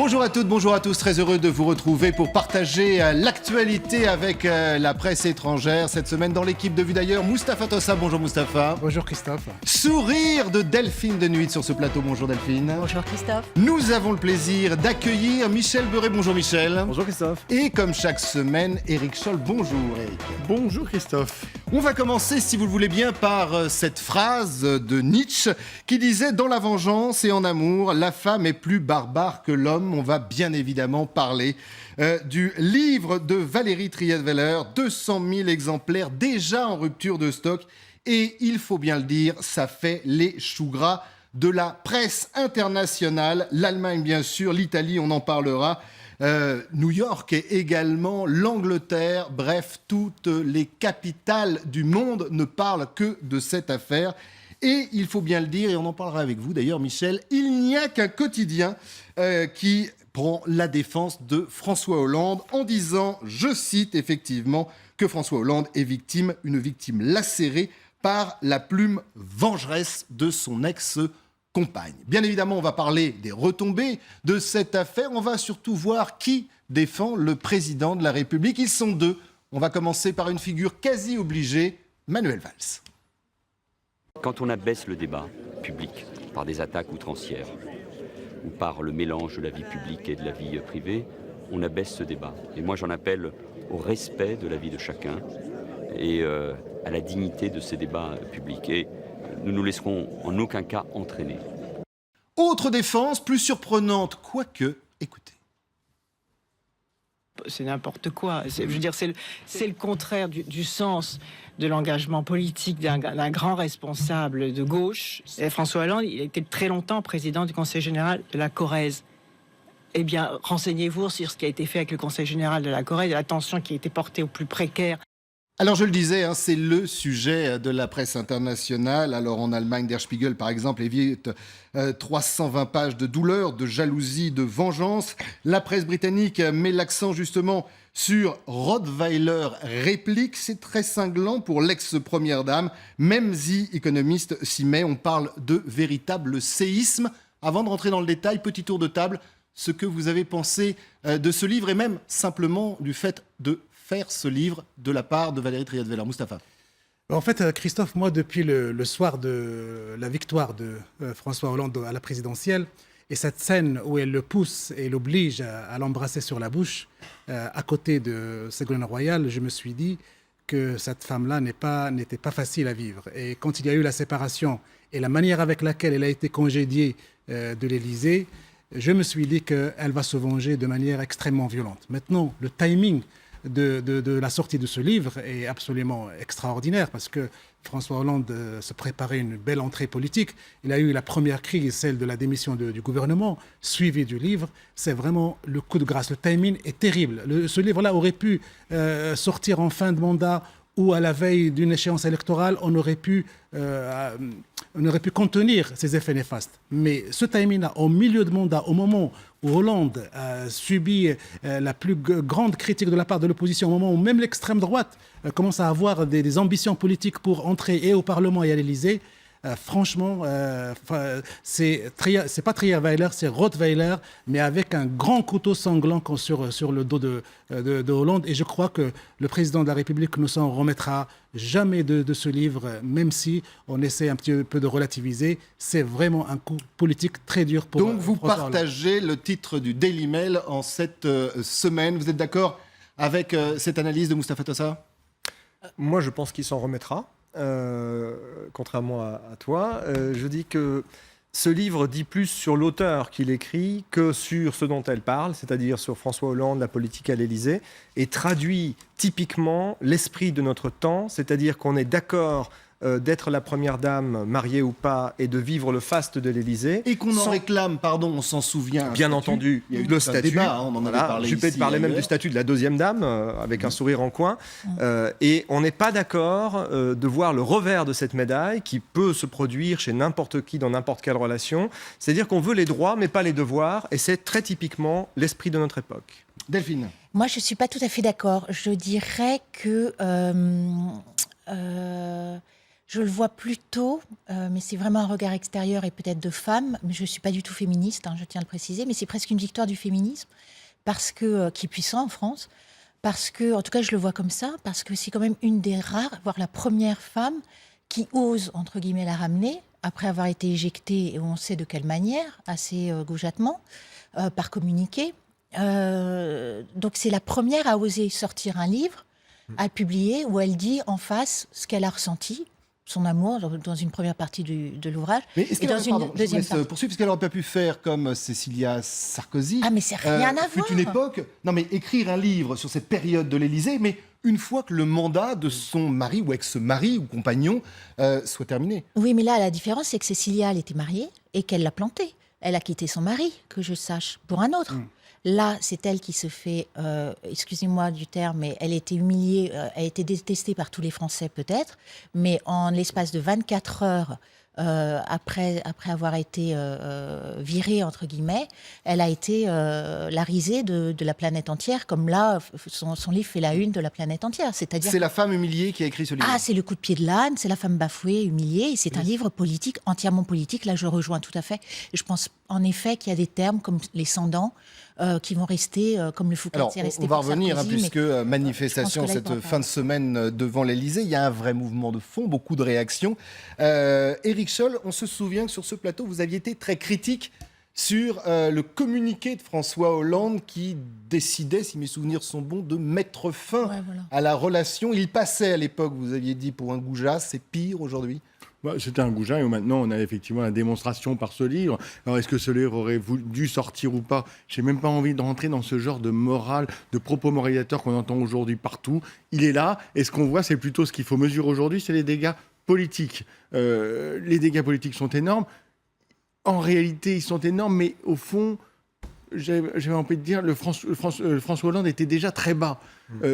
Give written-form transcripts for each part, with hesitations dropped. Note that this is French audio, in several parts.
Bonjour à toutes, bonjour à tous, très heureux de vous retrouver pour partager l'actualité avec la presse étrangère. Cette semaine dans l'équipe de Vue d'ailleurs, Mustapha Tossa, bonjour Mustapha. Bonjour Christophe. Sourire de Delphine de Nuit sur ce plateau, bonjour Delphine. Bonjour Christophe. Nous avons le plaisir d'accueillir Michel Beuret, bonjour Michel. Bonjour Christophe. Et comme chaque semaine, Éric Scholl, bonjour Éric. Bonjour Christophe. On va commencer, si vous le voulez bien, par cette phrase de Nietzsche qui disait « Dans la vengeance et en amour, la femme est plus barbare que l'homme ». On va bien évidemment parler du livre de Valérie Trierweiler, 200 000 exemplaires déjà en rupture de stock. Et il faut bien le dire, ça fait les choux gras de la presse internationale. L'Allemagne, bien sûr, l'Italie, on en parlera. New York et également l'Angleterre, bref, toutes les capitales du monde ne parlent que de cette affaire. Et il faut bien le dire, et on en parlera avec vous d'ailleurs Michel, il n'y a qu'un quotidien qui prend la défense de François Hollande en disant, je cite effectivement, que François Hollande est une victime lacérée par la plume vengeresse de son ex-compagne. Bien évidemment, on va parler des retombées de cette affaire. On va surtout voir qui défend le président de la République. Ils sont deux. On va commencer par une figure quasi obligée, Manuel Valls. Quand on abaisse le débat public par des attaques outrancières ou par le mélange de la vie publique et de la vie privée, on abaisse ce débat. Et moi, j'en appelle au respect de la vie de chacun et à la dignité de ces débats publics. Et nous ne nous laisserons en aucun cas entraîner. Autre défense, plus surprenante, quoique, écoutez. C'est n'importe quoi. Je veux dire, c'est le contraire du sens de l'engagement politique d'un grand responsable de gauche. Et François Hollande, il a été très longtemps président du Conseil général de la Corrèze. Eh bien, renseignez-vous sur ce qui a été fait avec le Conseil général de la Corrèze et l'attention qui a été portée aux plus précaires. Alors je le disais, c'est le sujet de la presse internationale. Alors en Allemagne, Der Spiegel par exemple évite 320 pages de douleur, de jalousie, de vengeance. La presse britannique met l'accent justement sur Rottweiler réplique. C'est très cinglant pour l'ex-première dame. Même The Economist s'y met. On parle de véritable séisme. Avant de rentrer dans le détail, petit tour de table, ce que vous avez pensé de ce livre et même simplement du fait de faire ce livre de la part de Valérie Trierweiler. Mustapha. En fait, Christophe, moi, depuis le soir de la victoire de François Hollande à la présidentielle, et cette scène où elle le pousse et l'oblige à l'embrasser sur la bouche, à côté de Ségolène Royal, je me suis dit que cette femme-là n'était pas facile à vivre. Et quand il y a eu la séparation et la manière avec laquelle elle a été congédiée de l'Élysée, je me suis dit qu'elle va se venger de manière extrêmement violente. Maintenant, le timing de la sortie de ce livre est absolument extraordinaire parce que François Hollande se préparait une belle entrée politique. Il a eu la première crise, celle de la démission du gouvernement, suivie du livre. C'est vraiment le coup de grâce. Le timing est terrible. Ce livre-là aurait pu sortir en fin de mandat ou à la veille d'une échéance électorale, on aurait pu contenir ces effets néfastes. Mais ce timing-là, au milieu de mandat, au moment où Hollande subit la plus grande critique de la part de l'opposition, au moment où même l'extrême droite commence à avoir des ambitions politiques pour entrer et au Parlement et à l'Élysée, franchement, c'est pas Trierweiler, c'est Rottweiler, mais avec un grand couteau sanglant sur le dos de Hollande. Et je crois que le président de la République ne s'en remettra jamais de ce livre, même si on essaie un petit peu de relativiser. C'est vraiment un coup politique très dur pour Donc vous François partagez Hollande. le titre du Daily Mail en cette semaine. Vous êtes d'accord avec cette analyse de Mustapha Tossa ? Moi, je pense qu'il s'en remettra. Contrairement à toi, je dis que ce livre dit plus sur l'auteur qu'il écrit que sur ce dont elle parle, c'est-à-dire sur François Hollande, la politique à l'Élysée, et traduit typiquement l'esprit de notre temps, c'est-à-dire qu'on est d'accord d'être la première dame, mariée ou pas, et de vivre le faste de l'Élysée. Et qu'on en réclame, pardon, on s'en souvient. Bien entendu, il y a eu le un statut. Débat, on en avait parlé je peux ici, te parler même d'ailleurs. du statut de la deuxième dame, avec un sourire en coin. Et on n'est pas d'accord de voir le revers de cette médaille qui peut se produire chez n'importe qui, dans n'importe quelle relation. C'est-à-dire qu'on veut les droits, mais pas les devoirs. Et c'est très typiquement l'esprit de notre époque. Delphine. Moi, je ne suis pas tout à fait d'accord. Je dirais que Je le vois plutôt, mais c'est vraiment un regard extérieur et peut-être de femme. Mais je ne suis pas du tout féministe, je tiens à le préciser. Mais c'est presque une victoire du féminisme, parce que, qui est puissant en France. Parce que, en tout cas, je le vois comme ça, parce que c'est quand même une des rares, voire la première femme qui ose, entre guillemets, la ramener, après avoir été éjectée, et on sait de quelle manière, assez gauchement, par communiqué. Donc c'est la première à oser sortir un livre, à le publier, où elle dit en face ce qu'elle a ressenti, son amour, dans une première partie de l'ouvrage. Mais est-ce et dans une deuxième partie. Poursuivre, parce qu'elle n'aurait pas pu faire comme Cécilia Sarkozy. Ah, mais c'est rien à fut voir. une époque, non mais écrire un livre sur cette période de l'Élysée, mais une fois que le mandat de son mari ou ex-mari ou compagnon soit terminé. Oui, mais là, la différence, c'est que Cécilia, elle était mariée et qu'elle l'a planté. Elle a quitté son mari, que je sache, pour un autre. Là, c'est elle qui se fait, excusez-moi du terme, mais elle a été humiliée, elle a été détestée par tous les Français peut-être, mais en l'espace de 24 heures, après avoir été virée, entre guillemets, elle a été la risée de la planète entière, comme là, son livre fait la une de la planète entière. C'est-à-dire C'est la femme humiliée qui a écrit ce livre. Ah, c'est le coup de pied de l'âne, c'est la femme bafouée, humiliée, et c'est un livre politique, entièrement politique. Là, je rejoins tout à fait. Et je pense en effet qu'il y a des termes comme les sans-dents qui vont rester, comme le Fouquet Alors, est resté on va pour revenir, Sarkozy, puisque manifestation je pense que là, il cette pourra fin de semaine devant l'Élysée, il y a un vrai mouvement de fond, beaucoup de réactions. Éric Scholl, on se souvient que sur ce plateau, vous aviez été très critique sur le communiqué de François Hollande qui décidait, si mes souvenirs sont bons, de mettre fin à la relation. Il passait à l'époque, vous aviez dit, pour un goujat, c'est pire aujourd'hui. C'était un goujat et maintenant on a effectivement la démonstration par ce livre. Alors est-ce que ce livre aurait dû sortir ou pas? J'ai même pas envie de rentrer dans ce genre de morale, de propos moralisateurs qu'on entend aujourd'hui partout. Il est là et ce qu'on voit c'est plutôt ce qu'il faut mesurer aujourd'hui, c'est les dégâts politiques. Les dégâts politiques sont énormes. En réalité ils sont énormes mais au fond j'avais envie de dire François Hollande était déjà très bas.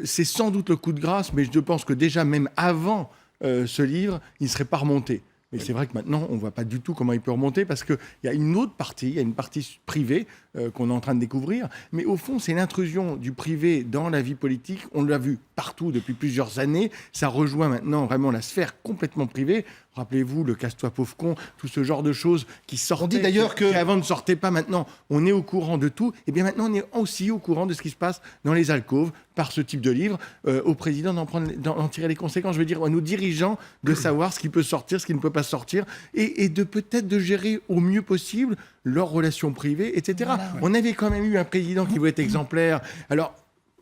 C'est sans doute le coup de grâce mais je pense que déjà même avant ce livre, il ne serait pas remonté. Mais c'est vrai que maintenant, on ne voit pas du tout comment il peut remonter parce qu'il y a une autre partie, il y a une partie privée qu'on est en train de découvrir. Mais au fond, c'est l'intrusion du privé dans la vie politique. On l'a vu partout depuis plusieurs années. Ça rejoint maintenant vraiment la sphère complètement privée. Rappelez-vous, le casse-toi pauvre con, tout ce genre de choses qui sortaient. On dit d'ailleurs que... qui avant ne sortaient pas. Maintenant, on est au courant de tout. Et bien maintenant, on est aussi au courant de ce qui se passe dans les alcôves par ce type de livre. Au président d'en tirer les conséquences. Je veux dire, à nos dirigeants de savoir ce qui peut sortir, ce qui ne peut pas sortir. Et de peut-être de gérer au mieux possible leurs relations privées, etc. Voilà, ouais. On avait quand même eu un président qui voulait être exemplaire. Alors,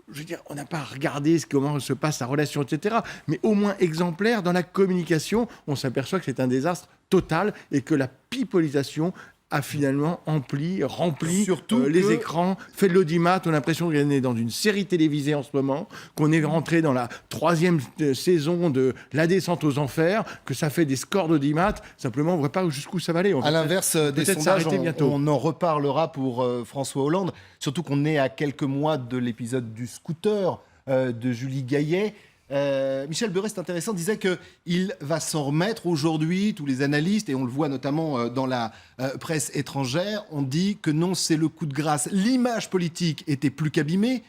je veux dire, on n'a pas regardé comment se passe sa relation, etc. Mais au moins exemplaire dans la communication, on s'aperçoit que c'est un désastre total et que la pipolisation a finalement rempli les écrans, fait de l'audimat. On a l'impression qu'on est dans une série télévisée en ce moment, qu'on est rentré dans la 3e saison de La descente aux enfers, que ça fait des scores d'audimat. Simplement, on ne voit pas jusqu'où ça va aller. À l'inverse des sondages, on en reparlera pour François Hollande, surtout qu'on est à quelques mois de l'épisode du scooter de Julie Gaillet. Michel Beuret, c'est intéressant, disait qu'il va s'en remettre aujourd'hui. Tous les analystes, et on le voit notamment dans la presse étrangère, on dit que non, c'est le coup de grâce. L'image politique était plus qu'abîmée.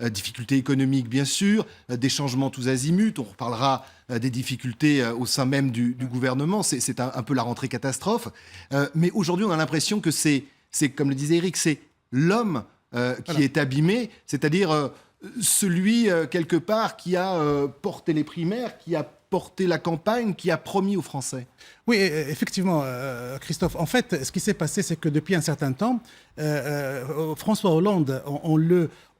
Difficultés économiques, bien sûr, des changements tous azimuts. On reparlera des difficultés au sein même du gouvernement. C'est un peu la rentrée catastrophe. Mais aujourd'hui, on a l'impression que c'est comme le disait Éric, c'est l'homme qui est abîmé, c'est-à-dire... celui, quelque part, qui a porté les primaires, qui a porté la campagne, qui a promis aux Français. Oui, effectivement, Christophe. En fait, ce qui s'est passé, c'est que depuis un certain temps, François Hollande,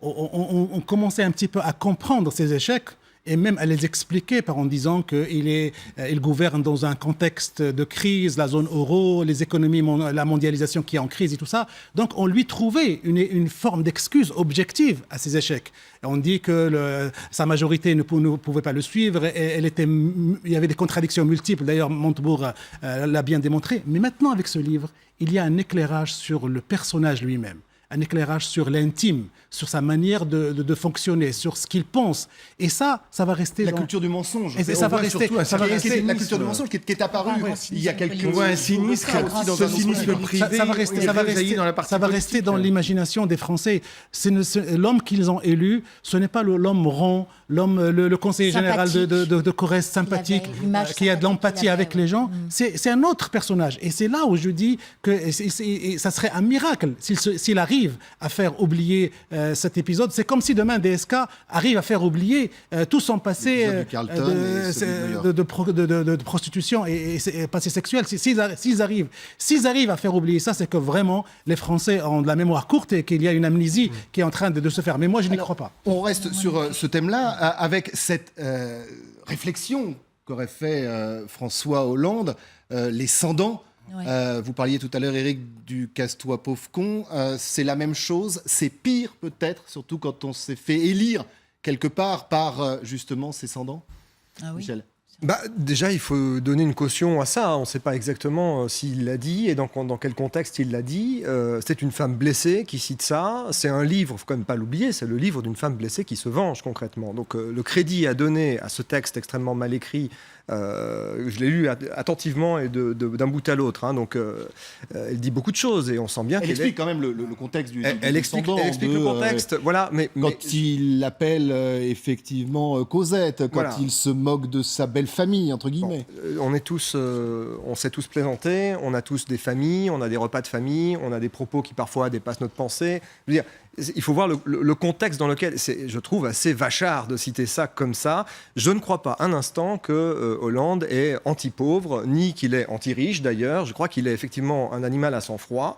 on commençait un petit peu à comprendre ses échecs et même à les expliquer en disant qu'il gouverne dans un contexte de crise, la zone euro, les économies, la mondialisation qui est en crise et tout ça. Donc, on lui trouvait une forme d'excuse objective à ses échecs. Et on dit que sa majorité ne pouvait pas le suivre. Et il y avait des contradictions multiples. D'ailleurs, Montebourg l'a bien démontré. Mais maintenant, avec ce livre, il y a un éclairage sur le personnage lui-même. Un éclairage sur l'intime, sur sa manière de fonctionner, sur ce qu'il pense. Et ça va rester... La culture du mensonge. Et ça va rester... La culture du mensonge qui est apparue il y a quelques mois. Un cynisme dans un cynisme privé. Ça va rester dans l'imagination des Français. L'homme qu'ils ont élu, ce n'est pas l'homme rond, l'homme, le conseiller général de Corrèze, sympathique, Il avait l'image qui a de l'empathie sympathique avec qu'il avait, les gens, c'est un autre personnage. Et c'est là où je dis que ça serait un miracle s'il arrive à faire oublier cet épisode. C'est comme si demain DSK arrive à faire oublier tout son passé L'épisode du Carlton et celui de de prostitution et passé sexuel. S'ils arrivent à faire oublier ça, c'est que vraiment les Français ont de la mémoire courte et qu'il y a une amnésie qui est en train de se faire. Mais moi, je n'y crois pas. On reste sur ce thème-là avec cette réflexion qu'aurait fait François Hollande, les sans-dents. Ouais. Vous parliez tout à l'heure, Éric, du casse-toi pauvre con. C'est la même chose, c'est pire peut-être, surtout quand on s'est fait élire quelque part par justement ces sans-dents. Ah oui. Michel. Déjà, il faut donner une caution à ça. On ne sait pas exactement s'il l'a dit et dans quel contexte il l'a dit. C'est une femme blessée qui cite ça. C'est un livre, il ne faut quand même pas l'oublier, c'est le livre d'une femme blessée qui se venge concrètement. Donc le crédit à donner à ce texte extrêmement mal écrit, je l'ai lu attentivement et d'un bout à l'autre. Hein. Donc elle dit beaucoup de choses et on sent bien Elle qu'elle explique quand même le contexte du elle explique le contexte. Voilà, quand il l'appelle effectivement Cosette, quand Voilà. il se moque de sa belle famille, entre guillemets. On s'est tous plaisanté, on a tous des familles, on a des repas de famille, on a des propos qui parfois dépassent notre pensée. Je veux dire, il faut voir le contexte dans lequel, je trouve assez vachard de citer ça comme ça. Je ne crois pas un instant que Hollande est anti-pauvre, ni qu'il est anti-riche d'ailleurs. Je crois qu'il est effectivement un animal à sang-froid.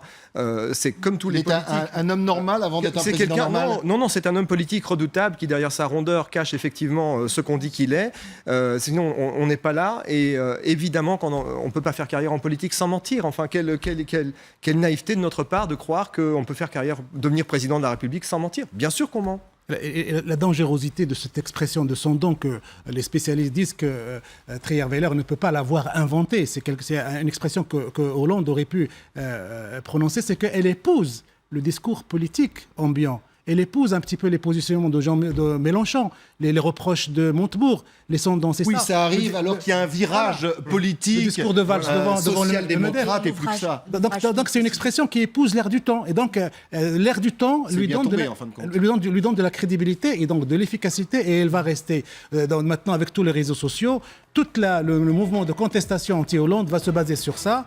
C'est comme tous Il les est politiques. un homme normal avant d'être un C'est président quelqu'un, normal. non, c'est un homme politique redoutable qui, derrière sa rondeur, cache effectivement ce qu'on dit qu'il est. Sinon, on n'est pas là. Et évidemment, on ne peut pas faire carrière en politique sans mentir. Enfin, quelle naïveté de notre part de croire qu'on peut faire carrière, devenir président de la République sans mentir. Bien sûr qu'on ment. Et la dangerosité de cette expression de son don que les spécialistes disent que Trierweiler ne peut pas l'avoir inventée, c'est une expression que Hollande aurait pu prononcer, c'est qu'elle épouse le discours politique ambiant. Elle épouse un petit peu les positionnements de Mélenchon, les reproches de Montebourg, les sondants, c'est Oui, ça. ça arrive alors qu'il y a un virage politique, Le discours de Valls devant social-démocrate et plus que ça. Donc c'est une expression qui épouse l'air du temps. Et donc l'air du temps C'est lui bien donne, tombé, en fin de compte. lui donne de la crédibilité et donc de l'efficacité et elle va rester. Maintenant avec tous les réseaux sociaux, tout le mouvement de contestation anti-Hollande va se baser sur ça.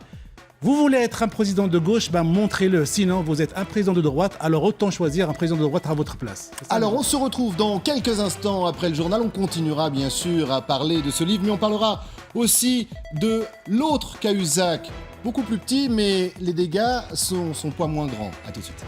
Vous voulez être un président de gauche, montrez-le. Sinon, vous êtes un président de droite, alors autant choisir un président de droite à votre place. Alors, on se retrouve dans quelques instants après le journal. On continuera bien sûr à parler de ce livre, mais on parlera aussi de l'autre Cahuzac, beaucoup plus petit, mais les dégâts sont pas moins grands. À tout de suite.